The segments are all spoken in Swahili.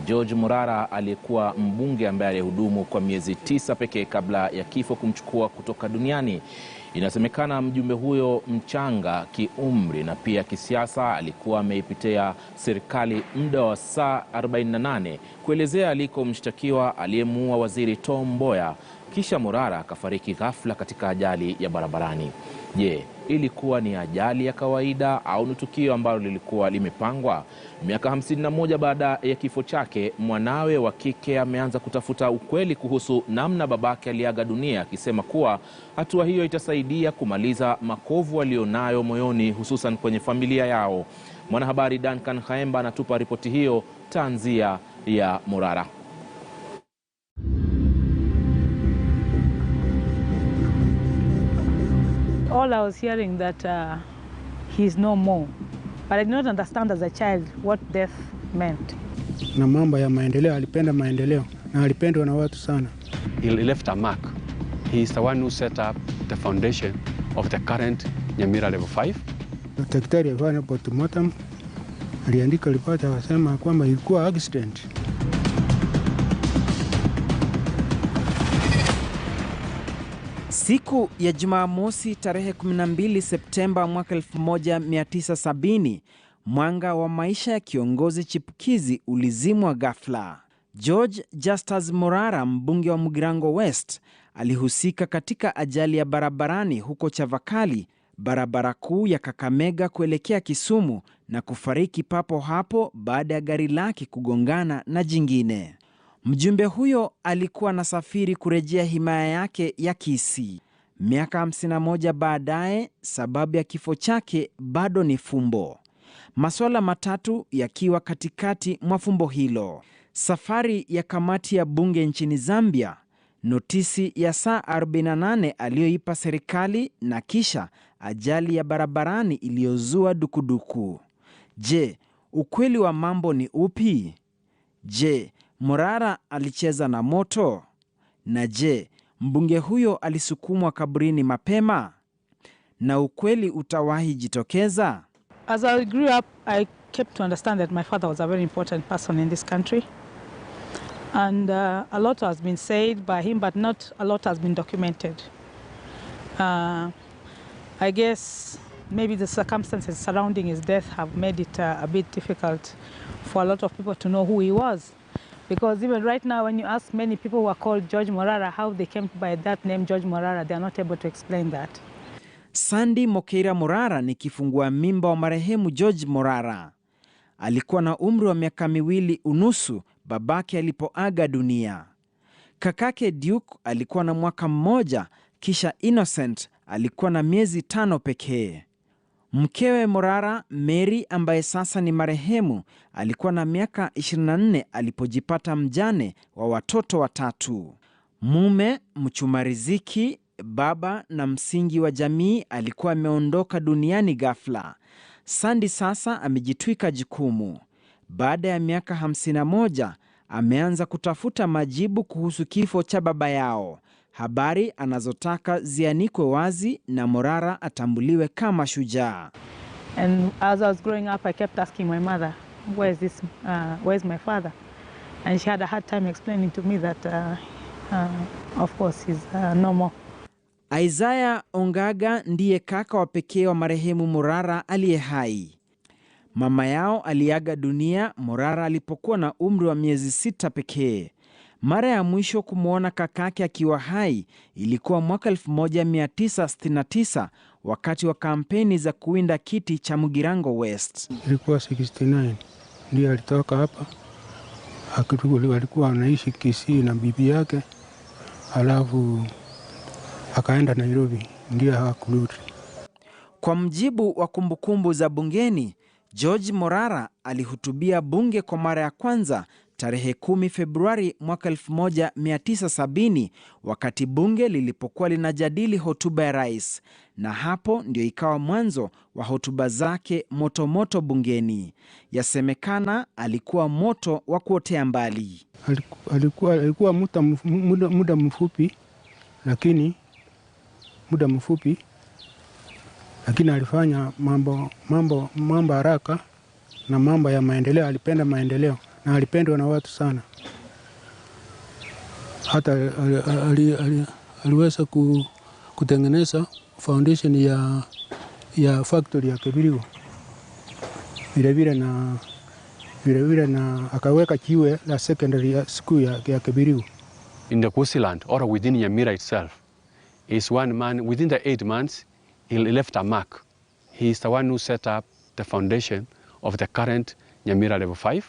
George Morara alikuwa mbunge ambaye aliyehudumu kwa miezi 9 pekee kabla ya kifo kumchukua kutoka duniani. Inasemekana mjumbe huyo mchanga kiumri na pia kisiasa alikuwa ameipatia serikali muda wa saa 48 kuelezea aliko mshtakiwa aliyemuuwa waziri Tom Mboya, kisha Morara akafariki ghafla katika ajali ya barabarani. Je, ilikuwa ni ajali ya kawaida au ni tukio ambalo lilikuwa limepangwa? Miaka 51 baada ya kifo chake, mwanawe wa kike ameanza kutafuta ukweli kuhusu namna babake aliaga dunia, akisema kuwa hatua hiyo itasaidia kumaliza makovu alionayo moyoni, hususan kwenye familia yao. Mwanahabari Duncan Khaemba anatupa ripoti hiyo, Taanzia ya Morara. All I was hearing that he's no more, but I did not understand as a child what death meant. Na mambo ya maendeleo, alipenda maendeleo na alipendwa na watu sana. He left a mark. He is the one who set up the foundation of the current Nyamira level 5. Daktari alifanya postmortem, aliandika ripoti akasema kwamba ilikuwa accident. Siku ya Jumamosi tarehe 12 Septemba mwaka 1970, mwanga wa maisha ya kiongozi chipukizi ulizimwa ghafla. George Justus Morara, mbunge wa Mugirango West, alihusika katika ajali ya barabarani huko Chavakali, barabara kuu ya Kakamega kuelekea Kisumu, na kufariki papo hapo baada ya gari lake kugongana na jingine. Mjumbe huyo alikuwa anasafiri kurejea himaya yake ya Kisii. Miaka 51 baadaye, sababu ya kifo chake bado ni fumbo. Masuala matatu yakiwa katikati mwa fumbo hilo: safari ya kamati ya bunge nchini Zambia, notisi ya saa 48 aliyoipa serikali, na kisha ajali ya barabarani iliyozua dukuduku. Je, ukweli wa mambo ni upi? Je, Morara alicheza na moto? Na je, mbunge huyo alisukumwa kaburini mapema? Na ukweli utawahi jitokeza? As I grew up, I kept to understand that my father was a very important person in this country. And a lot has been said by him, but not a lot has been documented. I guess maybe the circumstances surrounding his death have made it a bit difficult for a lot of people to know who he was. Because even right now, when you ask many people who are called George Morara how they came by that name George Morara, they are not able to explain that. Sandy Mokeira Morara ni kifungua mimba wa marehemu George Morara. Alikuwa na umri wa miaka 2.5 babake alipoaga dunia. Kakake Duke alikuwa na mwaka 1, kisha Innocent alikuwa na miezi 5 pekee. Mkewe Morara, Mary, ambaye sasa ni marehemu, alikuwa na miaka 24 alipojipata mjane wa watoto 3. Mume, mchuma riziki, baba na msingi wa jamii, alikuwa ameondoka duniani ghafla. Sandy sasa amejitwika jukumu. Baada ya miaka 51, ameanza kutafuta majibu kuhusu kifo cha baba yao. Habari anazotaka zianikwe wazi na Morara atambuliwe kama shujaa. And as I was growing up, I kept asking my mother, where is my father? And she had a hard time explaining to me that, of course, he's no more. Isaiah Ongaga ndiye kaka wa pekee wa marehemu Morara aliye hai. Mama yao aliaga dunia Morara alipokuwa na umri wa miezi 6 pekee. Mara ya mwisho kumwona kakake akiwa hai ilikuwa mwaka 1969 wakati wa kampeni za kuwinda kiti cha Mugirango West. Ilikuwa 69 ndio alitoka hapa. Alikuwa anaishi Kisii na bibi yake, alafu akaenda Nairobi, ndio hakurudi. Kwa mjibu wa kumbukumbu za bungeni, George Morara alihutubia bunge kwa mara ya kwanza tarehe 10 Februari mwaka 1970 wakati bunge lilipokuwa linajadili hotuba ya rais, na hapo ndio ikawa mwanzo wa hotuba zake moto bungeni. Yasemekana alikuwa moto wa kuotea mbali. Alikuwa muda mfupi, lakini alifanya mambo haraka na mambo ya maendeleo. Alipenda maendeleo na alipendwa na watu sana. Hata aliweza kutengeneza foundation ya factory ya Kibirigo. Vile na akaweka jiwe la secondary school ya Kibirigo. In the Kusiland or within Nyamira itself is one man, within the 8 months, he left a mark. He is the one who set up the foundation of the current Nyamira level 5.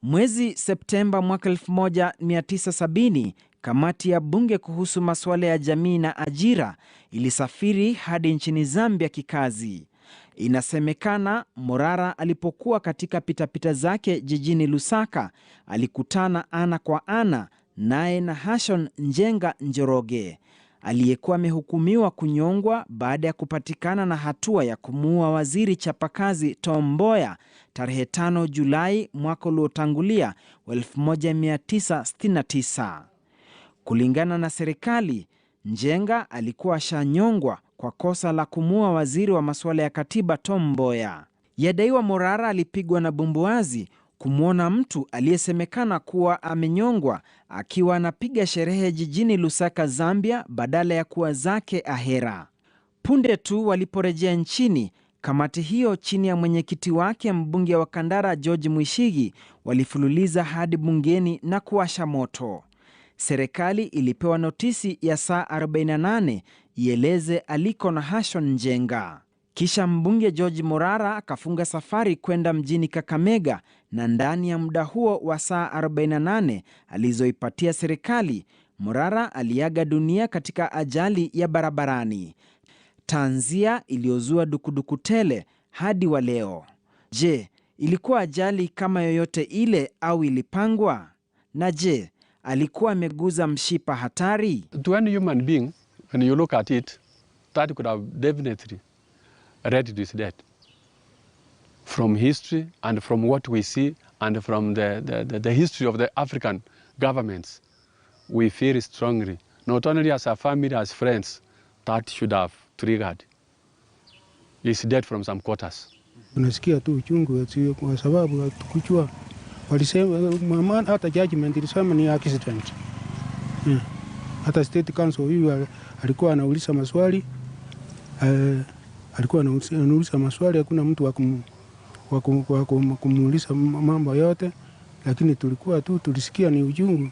Mwezi Septemba mwaka 1970, kamati ya bunge kuhusu masuala ya jamii na ajira ilisafiri hadi nchini Zambia kikazi. Inasemekana Morara alipokuwa katika pitapita zake jijini Lusaka, alikutana ana kwa ana naye na Hashon Njenga Njoroge, aliyekuwa amehukumiwa kunyongwa baada ya kupatikana na hatua ya kumuua waziri chapakazi Tom Mboya tarehe 5 Julai mwaka uliotangulia 1969. Kulingana na serikali, Njenga alikuwa ashanyongwa kwa kosa la kumuua waziri wa masuala ya katiba Tom Mboya. Yadaiwa Morara alipigwa na bumbuazi kumwona mtu aliyesemekana kuwa amenyongwa akiwa anapiga sherehe jijini Lusaka, Zambia, badala ya kuwa zake Ahera. Punde tu waliporejea nchini, kamati hiyo chini ya mwenyekiti wake mbunge wa Kandara George Mwishigi walifululiza hadi bungeni na kuwasha moto. Serikali ilipewa notisi ya saa 48 ieleze aliko na Hashon Njenga. Kisha mbunge George Morara akafunga safari kwenda mjini Kakamega, na ndani ya muda huo wa saa 48 alizoipatia serikali, Morara aliaga dunia katika ajali ya barabarani. Taanzia iliyozua dukuduku tele hadi wa leo. Je, ilikuwa ajali kama yoyote ile au ilipangwa? Na je, alikuwa ameguza mshipa hatari? To any human being, when you look at it, that could have definitely led to his death. From history and from what we see and from the history of the African governments, we feel strongly, not only as a family, as friends, that should have triggered his death from some quarters. Unasikia tu uchungu kwa sababu hatukuchua. Walisema mama, hata judgment ilisema ni accident. Hata state council huyu alikuwa anauliza maswali, hakuna mtu wa kumuuliza mambo yote, lakini tulisikia ni uchungu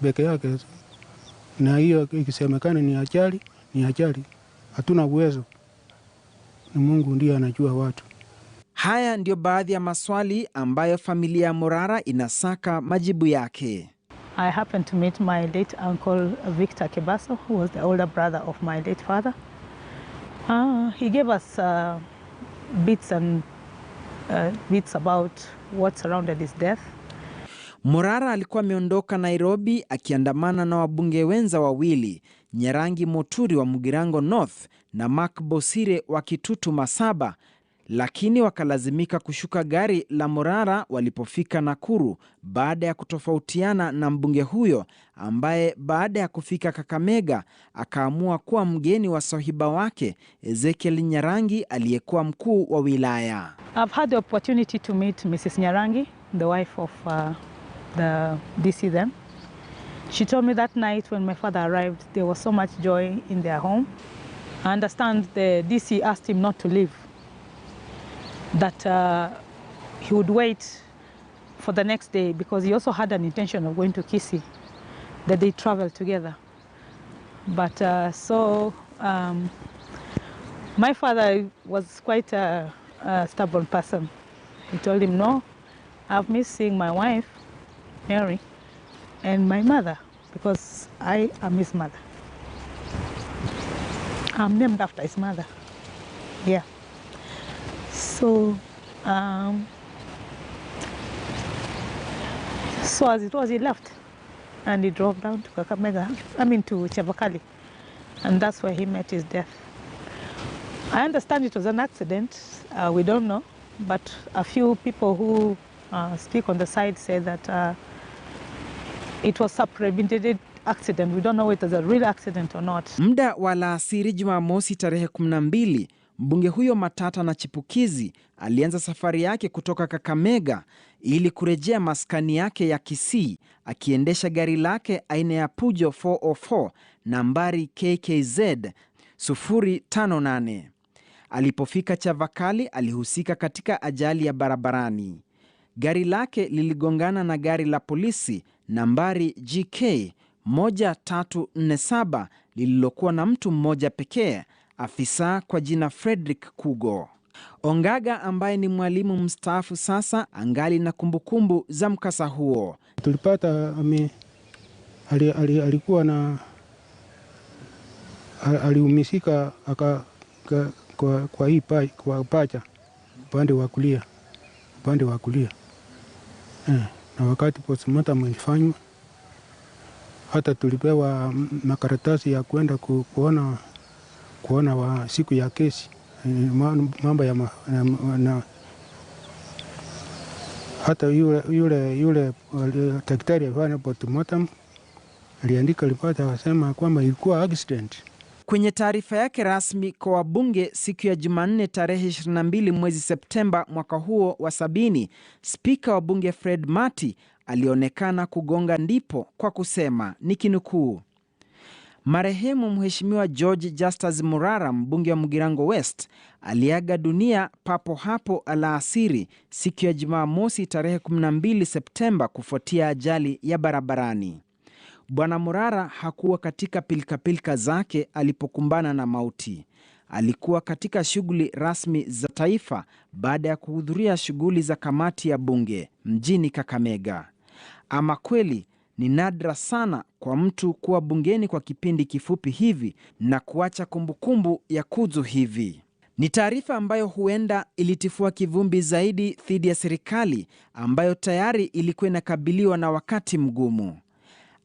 peke yake. Na hiyo ikisemekana ni ajali, hatuna uwezo. Ni Mungu ndiye anajua watu. Haya ndio baadhi ya maswali ambayo familia ya Morara inasaka majibu yake. I happened to meet my late uncle Victor Kebaso, who was the older brother of my late father. He gave us bits about what surrounded his death. Morara alikuwa ameondoka Nairobi akiandamana na wabunge wenza wawili, Nyarangi Moturi wa Mugirango North na Mark Bosire wa Kitutu Masaba, lakini wakalazimika kushuka gari la Morara walipofika Nakuru baada ya kutofautiana na mbunge huyo ambaye baada ya kufika Kakamega akaamua kuwa mgeni wa sahiba wake Ezekiel Nyarangi aliyekuwa mkuu wa wilaya. I've had the opportunity to meet Mrs. Nyarangi, the wife of the DC then. She told me that night when my father arrived, there was so much joy in their home. I understand the DC asked him not to leave, that he would wait for the next day because he also had an intention of going to Kisii, that they traveled together. But my father was quite a stubborn person. He told him, no, I've missed seeing my wife, Mary, and my mother, because I am his mother. I'm named after his mother. Yeah. So as it was, he left and he drove down to Kakamega, to Chavakali, and that's where he met his death. I understand it was an accident. We don't know, but a few people who speak on the side say that it was a premeditated accident. We don't know whether it was a real accident or not. Muda wa alasiri Jumamosi tarehe 12, mbunge huyo matata na chipukizi alianza safari yake kutoka Kakamega ili kurejea maskani yake ya Kisii akiendesha gari lake aina ya Peugeot 404 nambari KKZ 058. Alipofika Chavakali alihusika katika ajali ya barabarani. Gari lake liligongana na gari la polisi nambari GK 1347 lililokuwa na mtu mmoja pekee, afisa kwa jina Frederick Kugo. Ongaga ambaye ni mwalimu mstaafu sasa angali na kumbukumbu za mkasa huo. Tulipata alikuwa na aliumisika kwa hii kwa pacha upande wa kulia. Na wakati postmortem ilifanywa, hata tulipewa makaratasi ya kwenda kuona wa siku ya kesi, mambo ya na hata yule daktari alifanya postmortem aliandika ripoti akasema kwamba ilikuwa accident. Kwenye taarifa yake rasmi kwa wabunge siku ya Jumanne tarehe 22 mwezi Septemba mwaka huo wa 70, spika wa bunge Fred Mati alionekana kugonga ndipo kwa kusema, nikinukuu, marehemu Mheshimiwa George Justus Morara, mbunge wa Mugirango West, aliaga dunia papo hapo alasiri siku ya Jumamosi tarehe 12 Septemba kufuatia ajali ya barabarani. Bwana Morara hakuwa katika pilkapilka zake alipokumbana na mauti. Alikuwa katika shughuli rasmi za taifa baada ya kuhudhuria shughuli za kamati ya bunge mjini Kakamega. Ama kweli ni nadra sana kwa mtu kuwa bungeni kwa kipindi kifupi hivi na kuacha kumbukumbu ya kuzu hivi. Ni taarifa ambayo huenda ilitifua kivumbi zaidi dhidi ya serikali ambayo tayari ilikuwa inakabiliwa na wakati mgumu.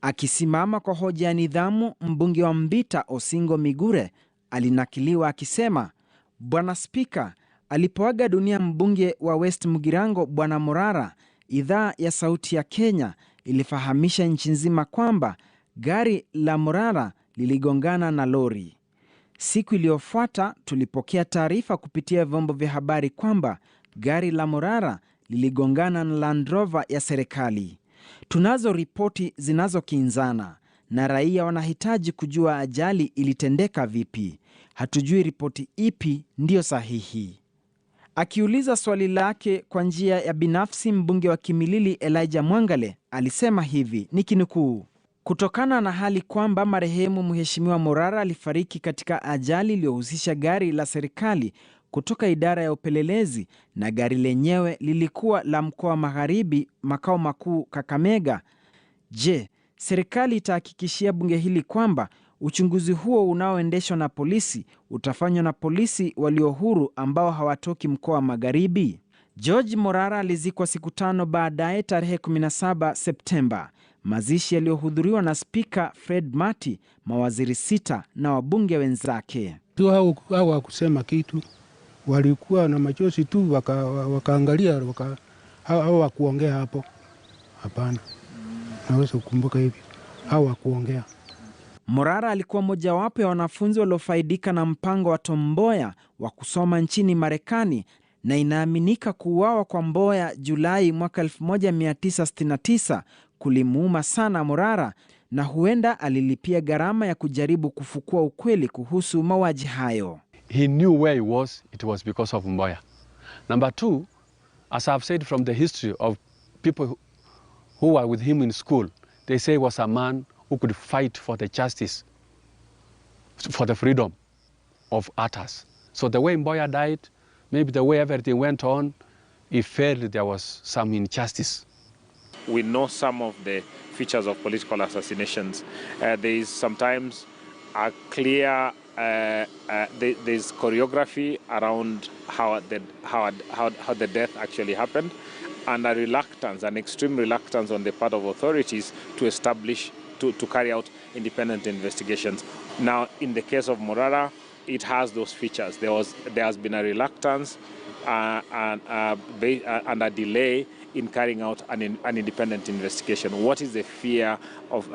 Akisimama kwa hoja ya nidhamu, mbunge wa Mbita Osingo Migure alinakiliwa akisema, Bwana Spika, alipoaga dunia mbunge wa West Mugirango Bwana Morara, idhaa ya Sauti ya Kenya ilifahamisha nchi nzima kwamba gari la Morara liligongana na lori. Siku iliyofuata tulipokea taarifa kupitia vyombo vya habari kwamba gari la Morara liligongana na Land Rover ya serikali. Tunazo ripoti zinazokinzana na raia wanahitaji kujua ajali ilitendeka vipi. Hatujui ripoti ipi ndiyo sahihi. Akiuliza swali lake kwa njia ya binafsi, mbunge wa Kimilili Elijah Mwangale alisema hivi, nikinukuu, kutokana na hali kwamba marehemu Mheshimiwa Morara alifariki katika ajali iliyohusisha gari la serikali kutoka idara ya upelelezi na gari lenyewe lilikuwa la mkoa wa Magharibi, makao makuu Kakamega. Je, serikali itahakikishia bunge hili kwamba uchunguzi huo unaoendeshwa na polisi utafanywa na polisi walio huru ambao hawatoki mkoa wa Magharibi? George Morara alizikwa siku 5 baadaye tarehe 17 Septemba. Mazishi yaliyohudhuriwa na Spika Fred Mati, mawaziri 6 na wabunge wenzake. Hao kusema kitu, walikuwa na machozi tu, wakaangalia, hao kuongea hapo. Hapana, naweza kukumbuka hivi, hao kuongea. Morara alikuwa mojawapo ya wanafunzi waliofaidika na mpango wa Tom Mboya wa kusoma nchini Marekani, na inaaminika kuuawa kwa Mboya Julai mwaka 1969 kulimuuma sana Morara, na huenda alilipia gharama ya kujaribu kufukua ukweli kuhusu mauaji hayo. He knew where he was, it was because of Mboya. Number 2, as I've said from the history of people who were with him in school, they say he was a man who could fight for the justice, for the freedom of others. So the way Mboya died, maybe the way everything went on, he felt there was some injustice. We know some of the features of political assassinations. There is sometimes a clear, there's choreography around how the death actually happened, and a reluctance, an extreme reluctance on the part of authorities to establish, to carry out independent investigations. Now, in the case of Morara, it has those features. There has been a reluctance and a delay in carrying out an independent investigation? What is the fear of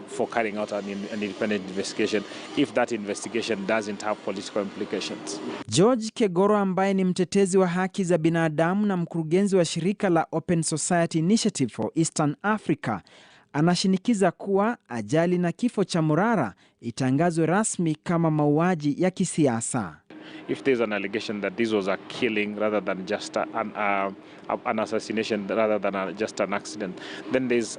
for carrying out an independent investigation if that investigation doesn't have political implications? George Kegoro, ambaye ni mtetezi wa haki za binadamu na mkurugenzi wa shirika la Open Society Initiative for Eastern Africa, anashinikiza kuwa ajali na kifo cha Morara itangazwe rasmi kama mauaji ya kisiasa. If there's an allegation that this was a killing rather than just an assassination rather than just an accident, then there's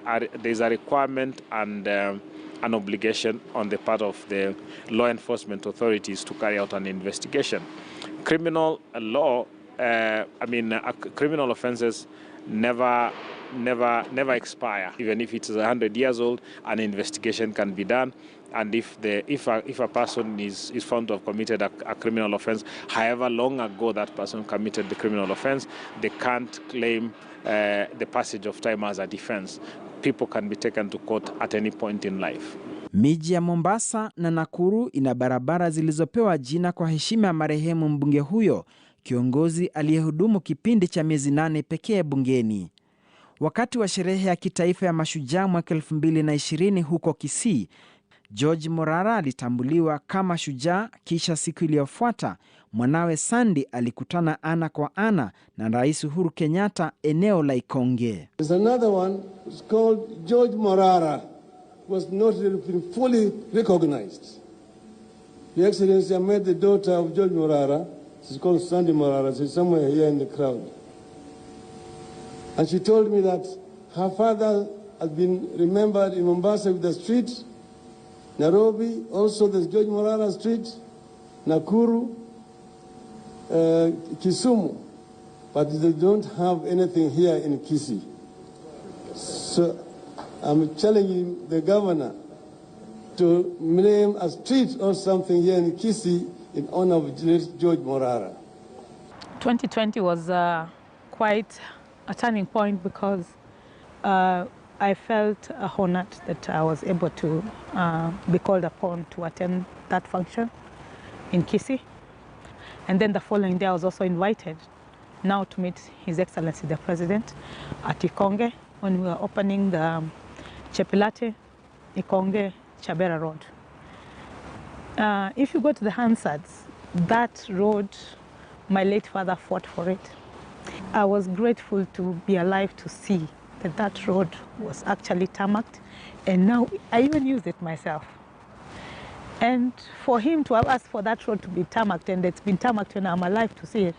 a requirement and an obligation on the part of the law enforcement authorities to carry out an investigation. Criminal law, criminal offenses never expire. Even if it's 100 years old, an investigation can be done. And if a person is found to have committed a criminal offense, however long ago that person committed the criminal offense, they can't claim the passage of time as a defense. People can be taken to court at any point in life. Miji ya Mombasa na Nakuru ina barabara zilizopewa jina kwa heshima ya marehemu mbunge huyo, kiongozi aliyehudumu kipindi cha miezi 8 pekee bungeni. Wakati wa sherehe ya kitaifa ya mashujaa mwaka 2020 huko Kisii, George Morara alitambuliwa kama shujaa, kisha siku iliyofuata mwanawe Sandy alikutana ana kwa ana na Rais Uhuru Kenyatta eneo la Ikonge. There's another one, it's called George Morara, was not fully recognized. Your Excellency, I met the daughter of George Morara. She's called Sandy Morara. She's somewhere here in the crowd. And she told me that her father has been remembered in Mombasa with the street, Nairobi, also there's George Morara Street, Nakuru, Kisumu, but they don't have anything here in Kisii. So I'm challenging the governor to name a street or something here in Kisii in honor of George Morara. 2020 was quite a turning point because I felt honored that I was able to be called upon to attend that function in Kisii. And then the following day I was also invited now to meet His Excellency the President at Ikonge when we were opening the Chepilate Ikonge Chabera Road. If you go to the Hansards, that road, my late father fought for it. I was grateful to be alive to see that that road was actually tarmacked, and now I even used it myself. And for him to have asked for that road to be tarmacked, and it's been tarmacked and I'm alive to see it,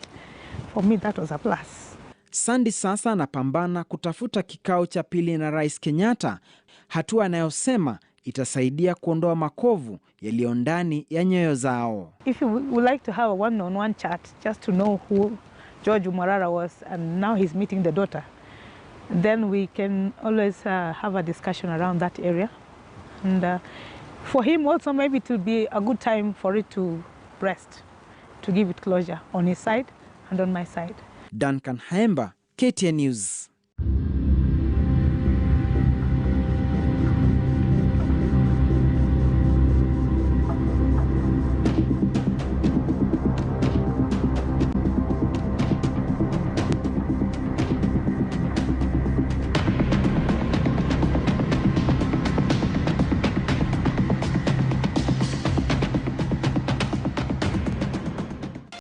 for me that was a plus. Sandy sasa anapambana kutafuta kikao cha pili na Rais Kenyatta, hatua anayosema itasaidia kuondoa makovu yaliyo ndani ya nyoyo zao. If you would like to have a one-on-one chat just to know who George Morara was, and now he's meeting the daughter, then we can always have a discussion around that area. And for him also, maybe it will be a good time for it to rest, to give it closure on his side and on my side. Duncan Haemba, KTN News.